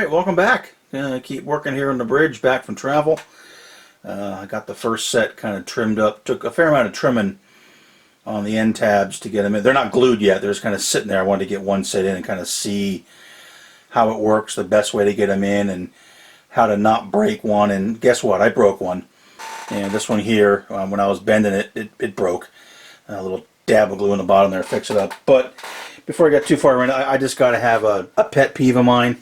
Alright, welcome back. Keep working here on the bridge, back from travel. I got the first set kind of trimmed up. Took a fair amount of trimming on the end tabs to get them in. They're not glued yet, they're just kind of sitting there. I wanted to get one set in and kind of see how it works, the best way to get them in, and how to not break one. And guess what? I broke one. And this one here, when I was bending it, it broke. A little dab of glue in the bottom there to fix it up. But before I get too far in, I just got to have a pet peeve of mine.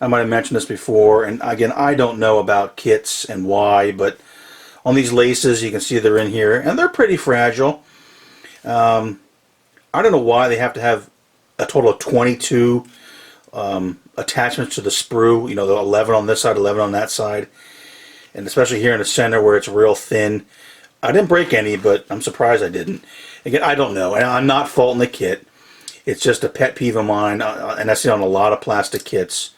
I might have mentioned this before, and again, I don't know about kits and why, but on these laces, you can see they're in here, and they're pretty fragile. I don't know why they have to have a total of 22 attachments to the sprue. You know, the 11 on this side, 11 on that side, and especially here in the center where it's real thin. I didn't break any, but I'm surprised I didn't. Again, I don't know, and I'm not faulting the kit. It's just a pet peeve of mine, and I see it on a lot of plastic kits.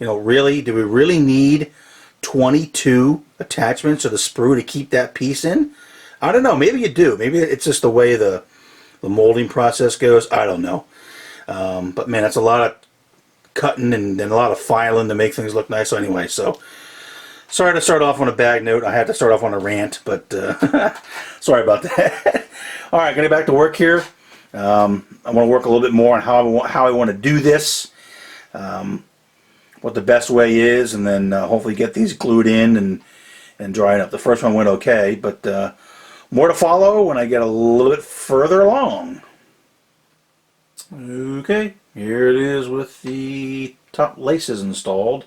You know, really, do we really need 22 attachments to the sprue to keep that piece in? I don't know. Maybe you do. Maybe it's just the way the molding process goes. I don't know. But man, that's a lot of cutting and a lot of filing to make things look nice. So anyway, so sorry to start off on a bad note. I had to start off on a rant, but sorry about that. All right, getting back to work here. I want to work a little bit more on how I want to do this. What the best way is, and then hopefully get these glued in and drying up. The first one went okay, but more to follow when I get a little bit further along. Okay, here it is with the top laces installed,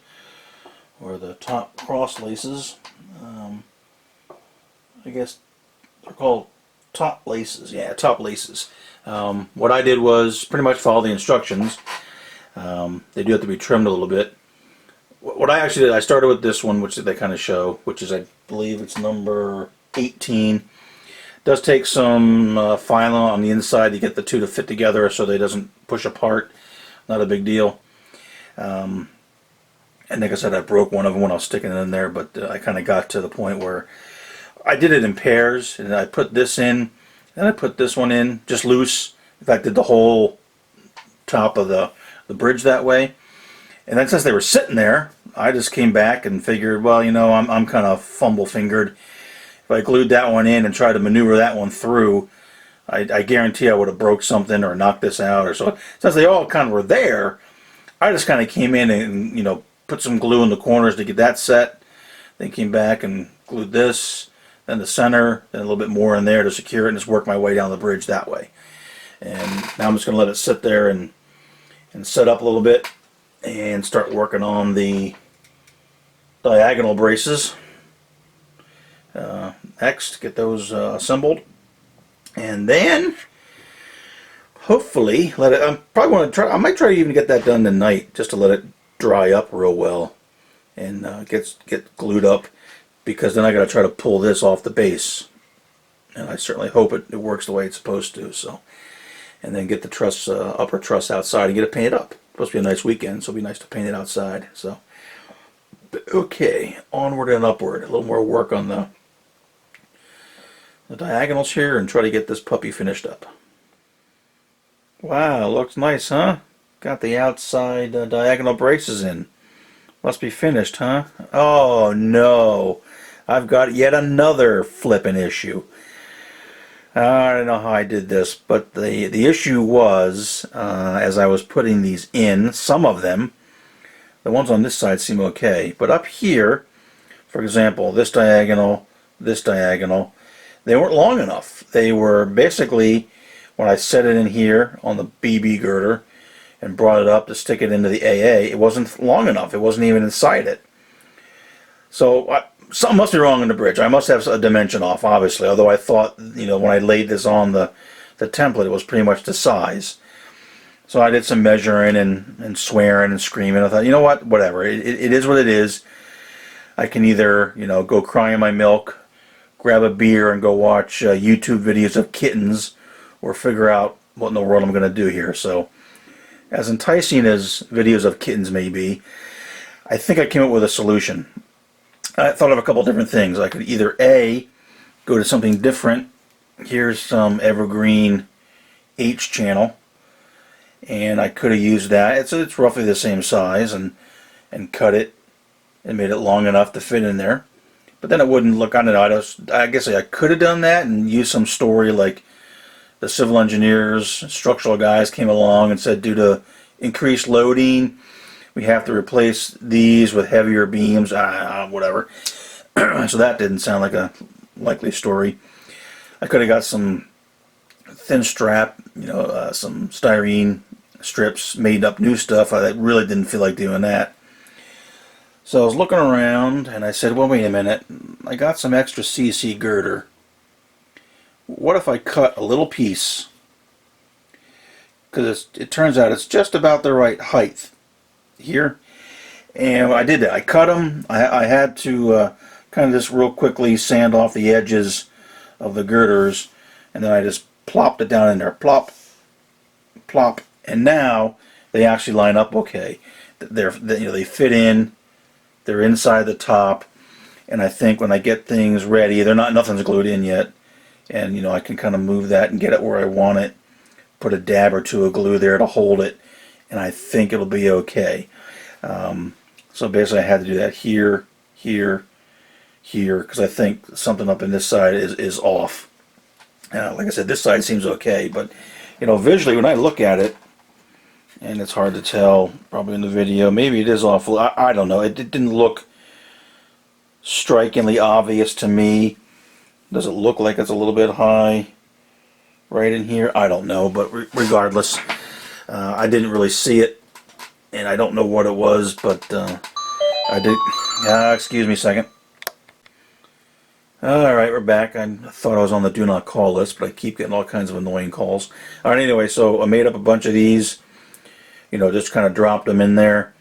or the top cross laces. I guess they're called top laces. Yeah, top laces. What I did was pretty much follow the instructions. They do have to be trimmed a little bit. What I actually did, I started with this one, which they kind of show, which is, I believe it's number 18. It does take some filing on the inside to get the two to fit together so they doesn't push apart. Not a big deal. And like I said, I broke one of them when I was sticking it in there, but I kind of got to the point where I did it in pairs, and I put this in, and I put this one in, just loose. In fact, did the whole top of the bridge that way. And then since they were sitting there, I just came back and figured, well, you know, I'm kind of fumble-fingered. If I glued that one in and tried to maneuver that one through, I guarantee I would have broke something or knocked this out or so. Since they all kind of were there, I just kind of came in and, you know, put some glue in the corners to get that set. Then came back and glued this, then the center, then a little bit more in there to secure it, and just work my way down the bridge that way. And now I'm just going to let it sit there and set up a little bit and start working on the diagonal braces next, get those assembled, and then hopefully let it. I might try to even get that done tonight, just to let it dry up real well and get glued up, because then I got to try to pull this off the base, and I certainly hope it works the way it's supposed to. So, and then get the truss, upper truss outside and get it painted up. It's supposed to be a nice weekend, so it'll be nice to paint it outside. So, okay, onward and upward. A little more work on the diagonals here, and try to get this puppy finished up. Wow, looks nice, huh? Got the outside diagonal braces in. Must be finished, huh? Oh no, I've got yet another flippin' issue. I don't know how I did this, but the issue was, as I was putting these in, some of them, the ones on this side seem okay, but up here, for example, this diagonal, they weren't long enough. They were basically, when I set it in here on the BB girder and brought it up to stick it into the AA, it wasn't long enough. It wasn't even inside it. So something must be wrong in the bridge. I must have a dimension off, obviously, although I thought, you know, when I laid this on the template, it was pretty much the size. So I did some measuring and swearing and screaming. I thought, you know what, whatever. It is what it is. I can either, you know, go cry in my milk, grab a beer and go watch YouTube videos of kittens, or figure out what in the world I'm going to do here. So, as enticing as videos of kittens may be, I think I came up with a solution. I thought of a couple different things. I could either A, go to something different. Here's some evergreen H channel, and I could have used that. It's roughly the same size, and and cut it and made it long enough to fit in there. But then it wouldn't look on it. I guess I could have done that and used some story like the civil engineers, structural guys came along and said due to increased loading, we have to replace these with heavier beams, whatever. So that didn't sound like a likely story. I could have got some thin strap, some styrene strips, made up new stuff. I really didn't feel like doing that. So I was looking around and I said, well, wait a minute. I got some extra CC girder. What if I cut a little piece? Because it turns out it's just about the right height here. And I did that. I cut them. I had to kind of just real quickly sand off the edges of the girders. And then I just plopped it down in there. Plop, plop. And now they actually line up okay. They fit in. They're inside the top, and I think when I get things ready, nothing's glued in yet, and I can kind of move that and get it where I want it. Put a dab or two of glue there to hold it, and I think it'll be okay. So basically, I had to do that here, here, here, because I think something up in this side is off. Like I said, this side seems okay, but visually when I look at it. And it's hard to tell, probably in the video. Maybe it is awful. I don't know. It didn't look strikingly obvious to me. Does it look like it's a little bit high right in here? I don't know. But regardless, I didn't really see it. And I don't know what it was. But I did. Excuse me a second. Alright, we're back. I thought I was on the do not call list. But I keep getting all kinds of annoying calls. Alright, anyway. So I made up a bunch of these. Just kind of dropped them in there,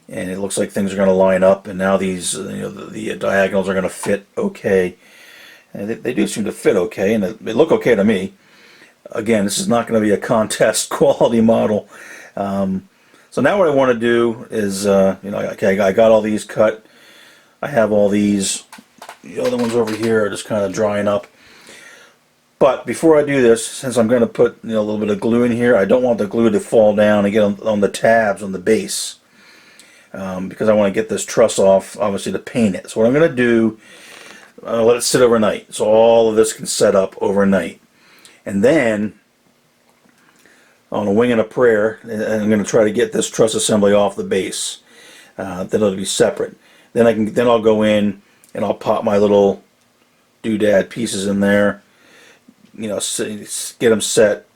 and it looks like things are going to line up. And now these, the diagonals are going to fit okay. And they do seem to fit okay, and they look okay to me. Again, this is not going to be a contest quality model. So now what I want to do is, okay, I got all these cut. I have all these. The other ones over here are just kind of drying up. But before I do this, since I'm going to put a little bit of glue in here, I don't want the glue to fall down and get on the tabs on the base. Because I want to get this truss off, obviously, to paint it. So what I'm going to do, let it sit overnight. So all of this can set up overnight. And then, on a wing and a prayer, I'm going to try to get this truss assembly off the base. Then it'll be separate. Then I'll go in and I'll pop my little doodad pieces in there. Get them set,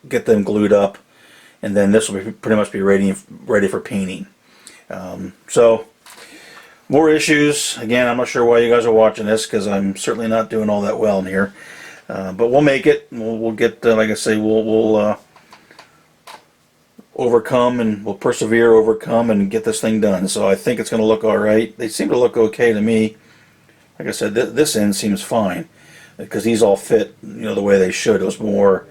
get them glued up, and then this will pretty much be ready for painting. So, more issues. Again, I'm not sure why you guys are watching this, because I'm certainly not doing all that well in here. But we'll make it. We'll get, like I say, we'll overcome, and we'll persevere, overcome, and get this thing done. So I think it's going to look all right. They seem to look okay to me. Like I said, this end seems fine, because these all fit, the way they should. It was more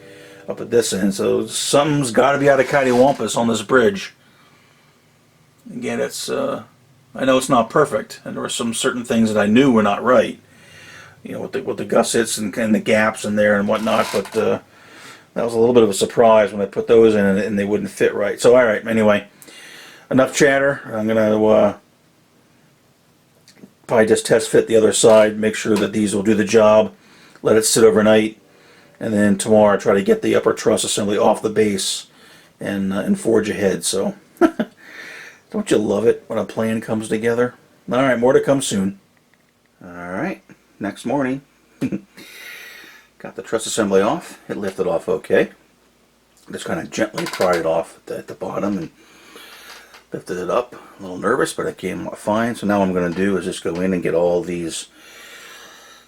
up at this end, so something's got to be out of cattywampus on this bridge. Again, it's I know it's not perfect, and there were some certain things that I knew were not right, with the gussets and the gaps in there and whatnot. But that was a little bit of a surprise when I put those in and they wouldn't fit right. So all right, anyway, enough chatter. I'm gonna probably just test fit the other side, make sure that these will do the job. Let it sit overnight, and then tomorrow try to get the upper truss assembly off the base and forge ahead. So, don't you love it when a plan comes together? Alright, more to come soon. Alright, next morning. Got the truss assembly off. It lifted off okay. Just kind of gently pried it off at the bottom and lifted it up. A little nervous, but it came out fine. So now what I'm going to do is just go in and get all these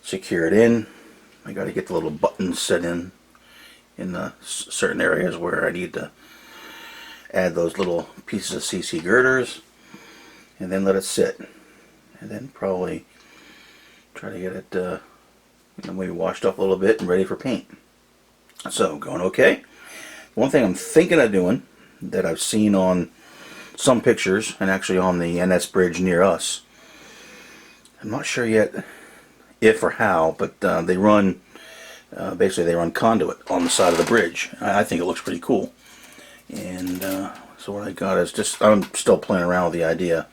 secured in. I got to get the little buttons set in the certain areas where I need to add those little pieces of CC girders, and then let it sit, and then probably try to get it maybe washed up a little bit and ready for paint. So going okay. One thing I'm thinking of doing that I've seen on some pictures, and actually on the NS bridge near us, I'm not sure yet if or how, but they run basically they run conduit on the side of the bridge. I think it looks pretty cool. And so what I got is just, I'm still playing around with the idea.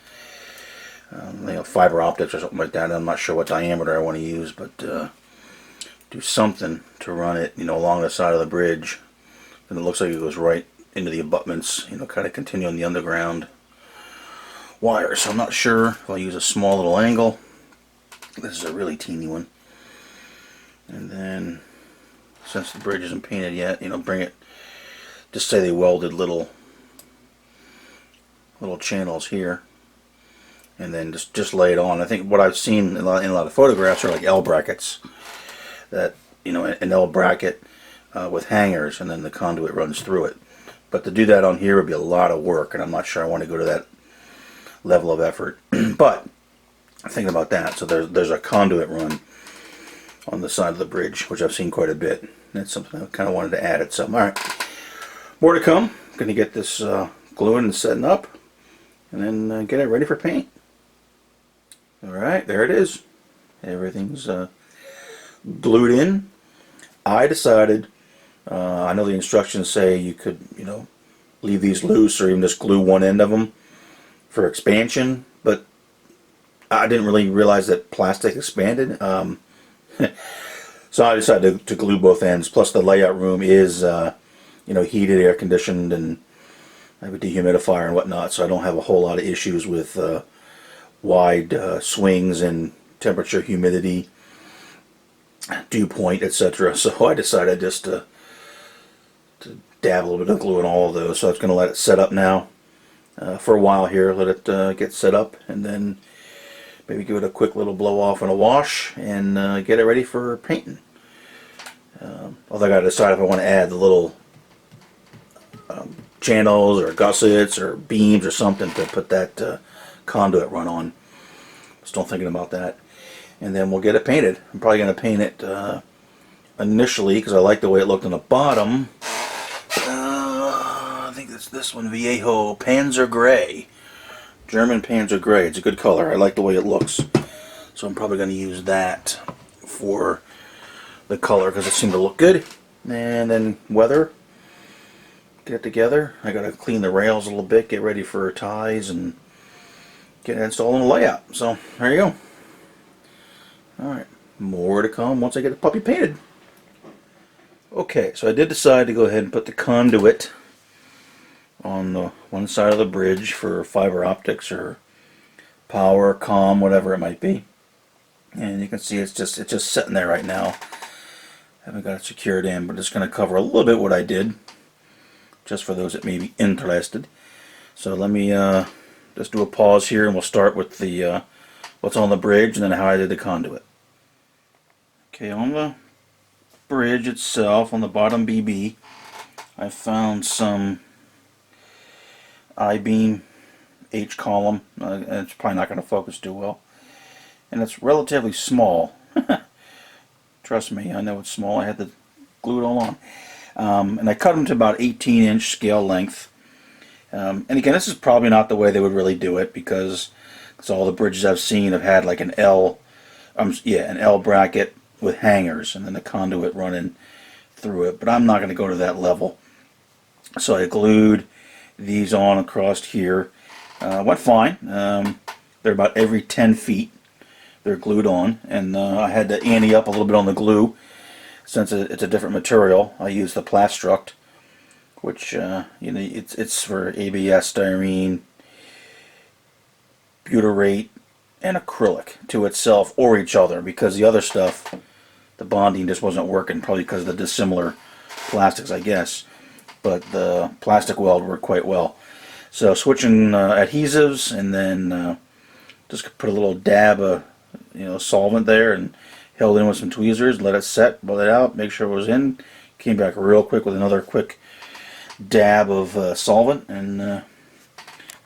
fiber optics or something like that. I'm not sure what diameter I want to use, but do something to run it, along the side of the bridge. And it looks like it goes right into the abutments, kind of continue on the underground wire. So I'm not sure if I'll use a small little angle. This is a really teeny one. And then, since the bridge isn't painted yet, bring it, just say they welded little channels here, and then just lay it on. I think what I've seen in a lot of photographs are like L brackets, that an L bracket with hangers, and then the conduit runs through it. But to do that on here would be a lot of work, and I'm not sure I want to go to that level of effort. But thinking about that, so there's a conduit run on the side of the bridge, which I've seen quite a bit. That's something I kind of wanted to add it. So, all right, more to come. Going to get this gluing and setting up, and then get it ready for paint. All right, there it is. Everything's glued in. I decided, I know the instructions say you could, leave these loose or even just glue one end of them for expansion, but I didn't really realize that plastic expanded. So I decided to glue both ends. Plus the layout room is, heated, air conditioned, and I have a dehumidifier and whatnot, so I don't have a whole lot of issues with wide swings in temperature, humidity, dew point, etc. So I decided just to dab a little bit of glue in all of those. So I was going to let it set up now for a while here, let it get set up, and then maybe give it a quick little blow off and a wash, and get it ready for painting. Although I got to decide if I want to add the little channels or gussets or beams or something to put that conduit run on. Still thinking about that. And then we'll get it painted. I'm probably going to paint it initially because I like the way it looked on the bottom. I think it's this one, Viejo Panzer Gray. German Panzer Gray. It's a good color. I like the way it looks. So I'm probably going to use that for the color because it seemed to look good. And then weather. Get it together. I got to clean the rails a little bit, get ready for ties, and get it installed in the layout. So there you go. Alright, more to come once I get the puppy painted. Okay, so I did decide to go ahead and put the conduit on the one side of the bridge for fiber optics or power, comm, whatever it might be. And you can see it's just sitting there right now. Haven't got it secured in, but just going to cover a little bit what I did, just for those that may be interested. So let me just do a pause here, and we'll start with the what's on the bridge and then how I did the conduit. Okay, on the bridge itself, on the bottom BB, I found some I-beam H-column. It's probably not going to focus too well. And it's relatively small. Trust me, I know it's small. I had to glue it all on. And I cut them to about 18-inch scale length. And again, this is probably not the way they would really do it, because all the bridges I've seen have had like an L bracket with hangers and then the conduit running through it. But I'm not going to go to that level. So I glued these on across here. Went fine. They're about every 10 feet. They're glued on, and I had to ante up a little bit on the glue since it's a different material. I used the Plastruct, which it's for ABS, styrene, butyrate, and acrylic to itself or each other, because the other stuff, the bonding just wasn't working, probably because of the dissimilar plastics, I guess. But the plastic weld worked quite well. So switching adhesives, and then just put a little dab of solvent there and held in with some tweezers, let it set, bled it out, make sure it was in. Came back real quick with another quick dab of solvent, and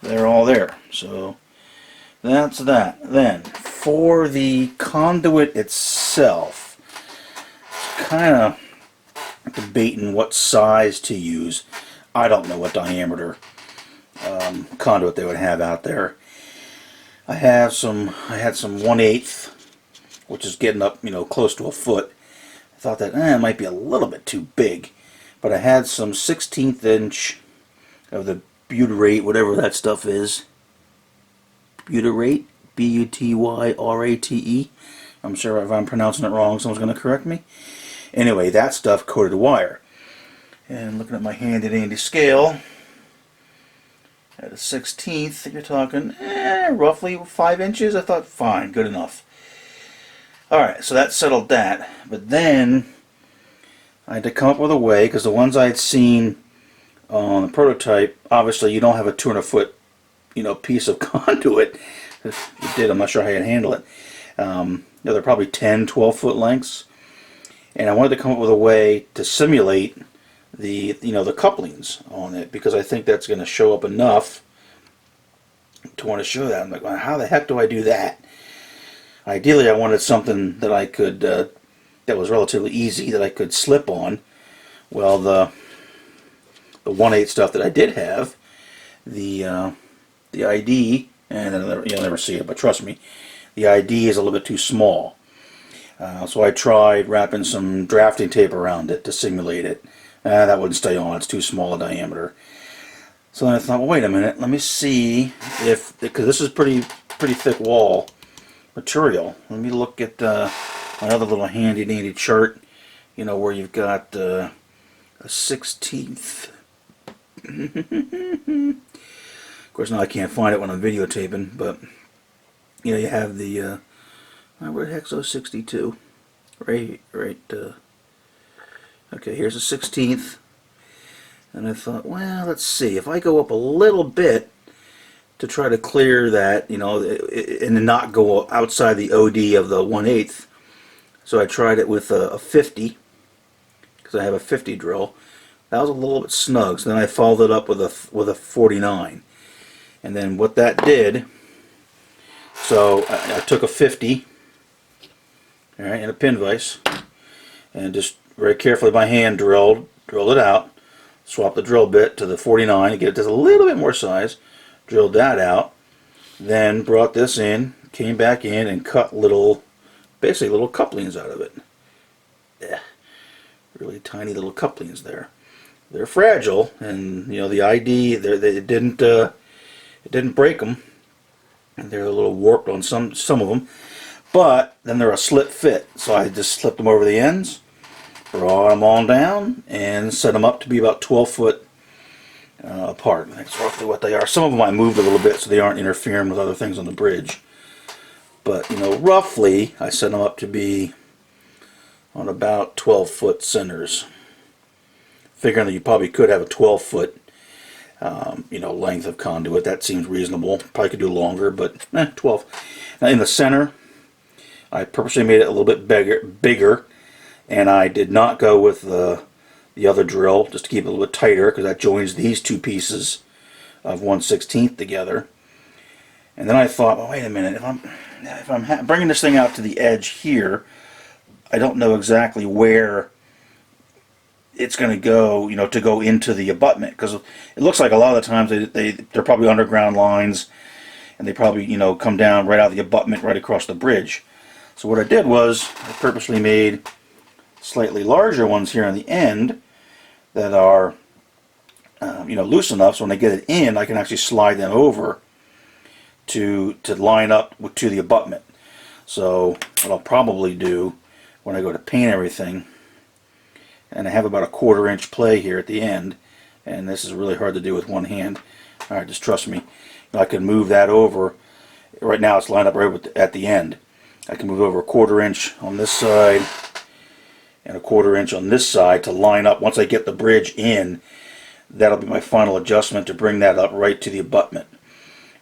they're all there. So that's that. Then for the conduit itself, kind of debating what size to use. I don't know what diameter conduit they would have out there. I had some 1/8, which is getting up, close to a foot. I thought that it might be a little bit too big, but I had some 1/16 inch of the butyrate, whatever that stuff is. Butyrate, Butyrate. I'm sure if I'm pronouncing it wrong, someone's going to correct me. Anyway, that stuff coated wire. And looking at my handy dandy scale, at a 1/16, you're talking roughly 5 inches. I thought, fine, good enough. Alright, so that settled that. But then I had to come up with a way, because the ones I had seen on the prototype, obviously you don't have a 200-foot piece of conduit. If you did, I'm not sure how you'd handle it. They're probably 10, 12-foot lengths. And I wanted to come up with a way to simulate the couplings on it, because I think that's going to show up enough to want to show that. I'm like, well, how the heck do I do that? Ideally, I wanted something that I could that was relatively easy, that I could slip on. Well, the 1/8 stuff that I did have, the ID, and you'll never see it, but trust me, the ID is a little bit too small. So I tried wrapping some drafting tape around it to simulate it. That wouldn't stay on, it's too small a diameter. So then I thought, well, wait a minute, let me see if, because this is pretty thick wall material. Let me look at another little handy dandy chart, where you've got a 1/16. Of course, now I can't find it when I'm videotaping, but you have the where the heck's 062? Right. Okay, here's a 1/16, and I thought, well, let's see if I go up a little bit to try to clear that, and not go outside the OD of the 1/8. So I tried it with a 50, because I have a 50 drill. That was a little bit snug. So then I followed it up with a 49. And then what that did, so I took a 50, all right, and a pin vise, and just very carefully by hand drilled it out, swapped the drill bit to the 49 to get it just a little bit more size, drilled that out, then brought this in, came back in and cut basically little couplings out of it. Really tiny little couplings there. They're fragile, and the ID, it didn't break them, and they're a little warped on some of them, but then they're a slip fit, so I just slipped them over the ends, brought them on down, and set them up to be about 12 foot apart. That's roughly what they are. Some of them I moved a little bit so they aren't interfering with other things on the bridge, but roughly I set them up to be on about 12 foot centers, figuring that you probably could have a 12 foot length of conduit. That seems reasonable. Probably could do longer, but 12. Now in the center, I purposely made it a little bit bigger, and I did not go with the other drill, just to keep it a little bit tighter, because that joins these two pieces of 1/16 together. And then I thought, well, wait a minute, if I'm bringing this thing out to the edge here, I don't know exactly where it's going to go, to go into the abutment, because it looks like a lot of the times they're probably underground lines, and they probably come down right out of the abutment right across the bridge. So what I did was I purposely made slightly larger ones here on the end that are loose enough so when I get it in, I can actually slide them over to line up to the abutment. So what I'll probably do when I go to paint everything, and I have about a 1/4 inch play here at the end, and this is really hard to do with one hand. Alright, just trust me. I can move that over. Right now it's lined up right at the end. I can move over a 1/4 inch on this side and a 1/4 inch on this side to line up. Once I get the bridge in, that'll be my final adjustment to bring that up right to the abutment,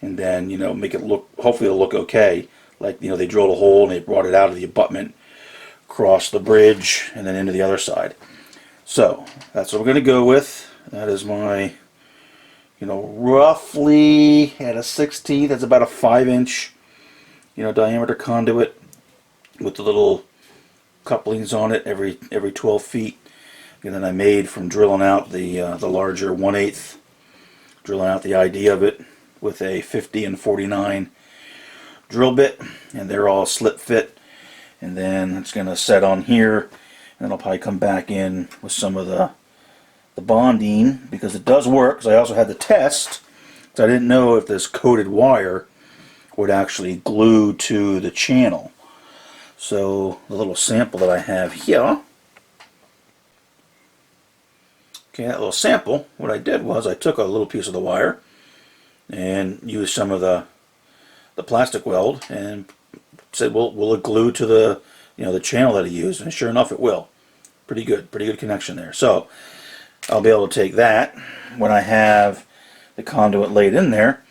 and then make it look, hopefully it'll look okay, like they drilled a hole and they brought it out of the abutment, across the bridge, and then into the other side. So that's what we're going to go with. That is my roughly at a 1/16, that's about a 5 inch diameter conduit with the little couplings on it every 12 feet. And then I made from drilling out the larger 1/8, drilling out the ID of it with a 50 and 49 drill bit, and they're all slip fit. And then it's going to set on here, and I'll probably come back in with some of the bonding, because it does work. Because I also had to test, because I didn't know if this coated wire would actually glue to the channel. So the little sample that I have here, okay, that little sample, what I did was I took a little piece of the wire and used some of the plastic weld and said, well, will it glue to the the channel that I used? And sure enough, it will. Pretty good connection there. So I'll be able to take that when I have the conduit laid in there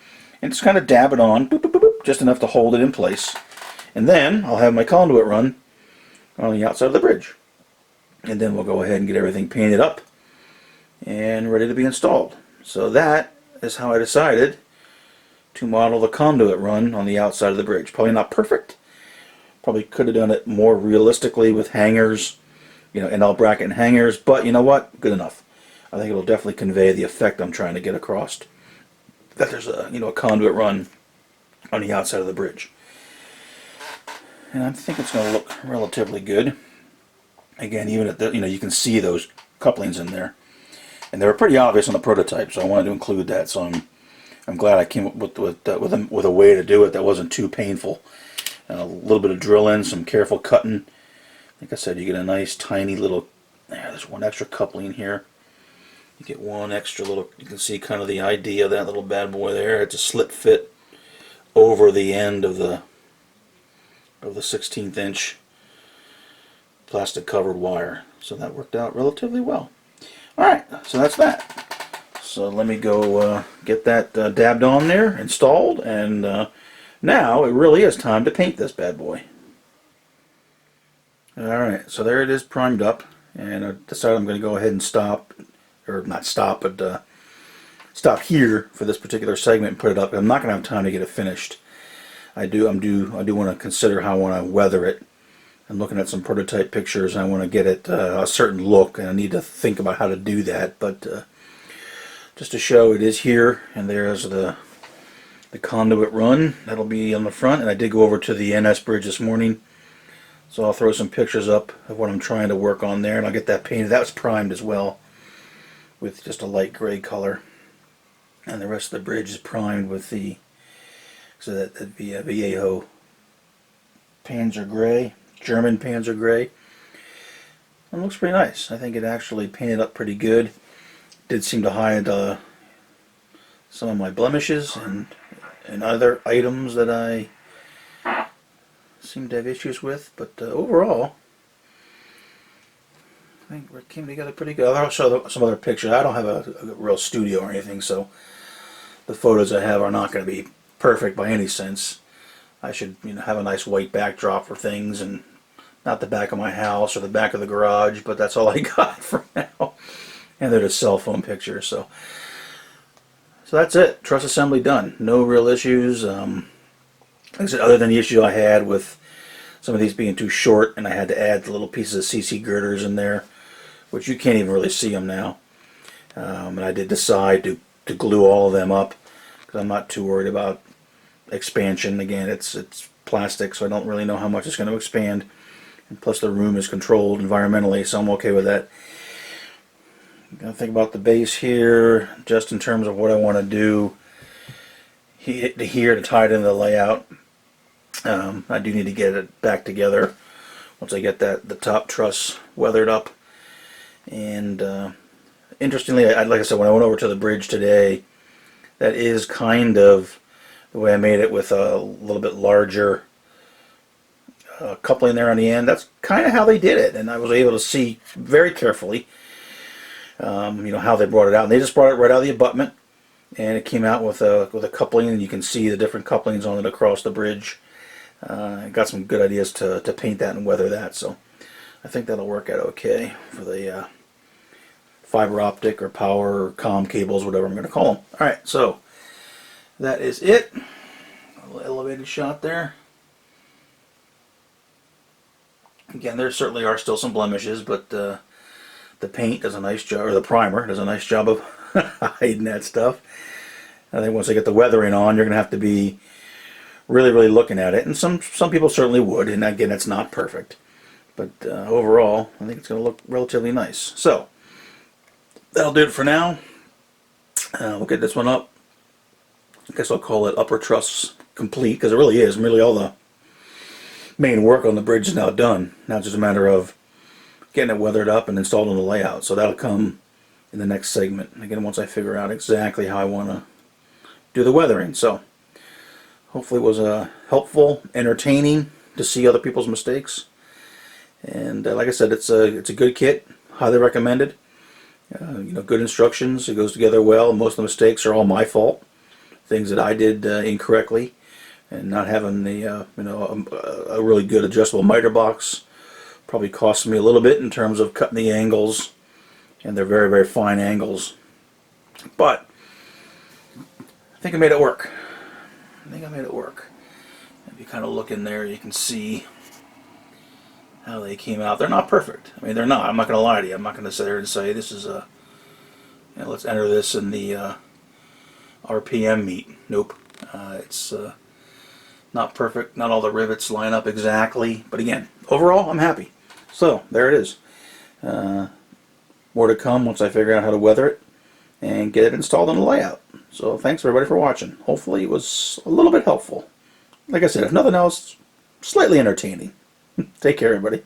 and just kind of dab it on, boop, boop, boop, boop, just enough to hold it in place. And then I'll have my conduit run on the outside of the bridge. And then we'll go ahead and get everything painted up and ready to be installed. So that is how I decided to model the conduit run on the outside of the bridge. Probably not perfect. Probably could have done it more realistically with hangers, end-all bracket and hangers, but you know what? Good enough. I think it'll definitely convey the effect I'm trying to get across. That there's a conduit run on the outside of the bridge. And I think it's going to look relatively good. Again, even at the, you can see those couplings in there. And they were pretty obvious on the prototype, so I wanted to include that. So I'm glad I came up with a way to do it that wasn't too painful. And a little bit of drilling, some careful cutting. Like I said, you get a nice tiny little, there's one extra coupling here. You get one extra little, you can see kind of the idea of that little bad boy there. It's a slip fit over the end of the 16th inch plastic covered wire. So that worked out relatively well. Alright, so that's that. So let me go get that dabbed on there, installed, and now it really is time to paint this bad boy. Alright, so there it is primed up, and I decided I'm going to go ahead and stop, or not stop, but stop here for this particular segment and put it up. I'm not going to have time to get it finished. I do want to consider how I want to weather it. I'm looking at some prototype pictures and I want to get it a certain look, and I need to think about how to do that, but just to show, it is here, and there's the conduit run. That'll be on the front, and I did go over to the NS bridge this morning, so I'll throw some pictures up of what I'm trying to work on there, and I'll get that painted. That was primed as well with just a light gray color, and the rest of the bridge is primed with the Viejo Panzer Gray, German Panzer Gray. It looks pretty nice. I think it actually painted up pretty good. Did seem to hide some of my blemishes and other items that I seem to have issues with, but overall I think it came together pretty good. I'll show some other pictures. I don't have a real studio or anything, so the photos I have are not going to be perfect by any sense. I should have a nice white backdrop for things, and not the back of my house or the back of the garage, but that's all I got for now. And they're just cell phone pictures, so that's it. Truss assembly done. No real issues. Like I said, other than the issue I had with some of these being too short, and I had to add the little pieces of CC girders in there, which you can't even really see them now. And I did decide to glue all of them up because I'm not too worried about expansion. Again, it's plastic, so I don't really know how much it's going to expand. And plus, the room is controlled environmentally, so I'm okay with that. I'm going to think about the base here, just in terms of what I want to do here to tie it into the layout. I do need to get it back together once I get the top truss weathered up. And interestingly, like I said, when I went over to the bridge today, that is kind of the way I made it, with a little bit larger coupling there on the end. That's kind of how they did it, and I was able to see very carefully how they brought it out. And they just brought it right out of the abutment, and it came out with a coupling, and you can see the different couplings on it across the bridge. I got some good ideas to paint that and weather that, so I think that'll work out okay for the fiber optic or power or comm cables, whatever I'm going to call them. Alright, so that is it. A little elevated shot there. Again, there certainly are still some blemishes, but the paint does a nice job, or the primer does a nice job of hiding that stuff. I think once I get the weathering on, you're going to have to be really looking at it, and some people certainly would, and again, it's not perfect, but overall I think it's going to look relatively nice. So that'll do it for now. We'll get this one up. I guess I'll call it upper truss complete, because it really is. Really all the main work on the bridge is now done. Now it's just a matter of getting it weathered up and installed on the layout. So that'll come in the next segment. Again, once I figure out exactly how I want to do the weathering. So hopefully it was helpful, entertaining to see other people's mistakes. And like I said, it's a good kit, highly recommended. Good instructions. It goes together well. Most of the mistakes are all my fault, things that I did incorrectly, and not having the a really good adjustable miter box probably cost me a little bit in terms of cutting the angles, and they're very, very fine angles. But I think I made it work. If you kind of look in there, you can see how they came out. They're not perfect. I mean, they're not. I'm not going to lie to you. I'm not going to sit there and say this is a. Let's enter this in the RPM meet. Nope. It's not perfect. Not all the rivets line up exactly. But again, overall, I'm happy. So there it is. More to come once I figure out how to weather it and get it installed on the layout. So thanks everybody for watching. Hopefully it was a little bit helpful. Like I said, if nothing else, slightly entertaining. Take care, everybody.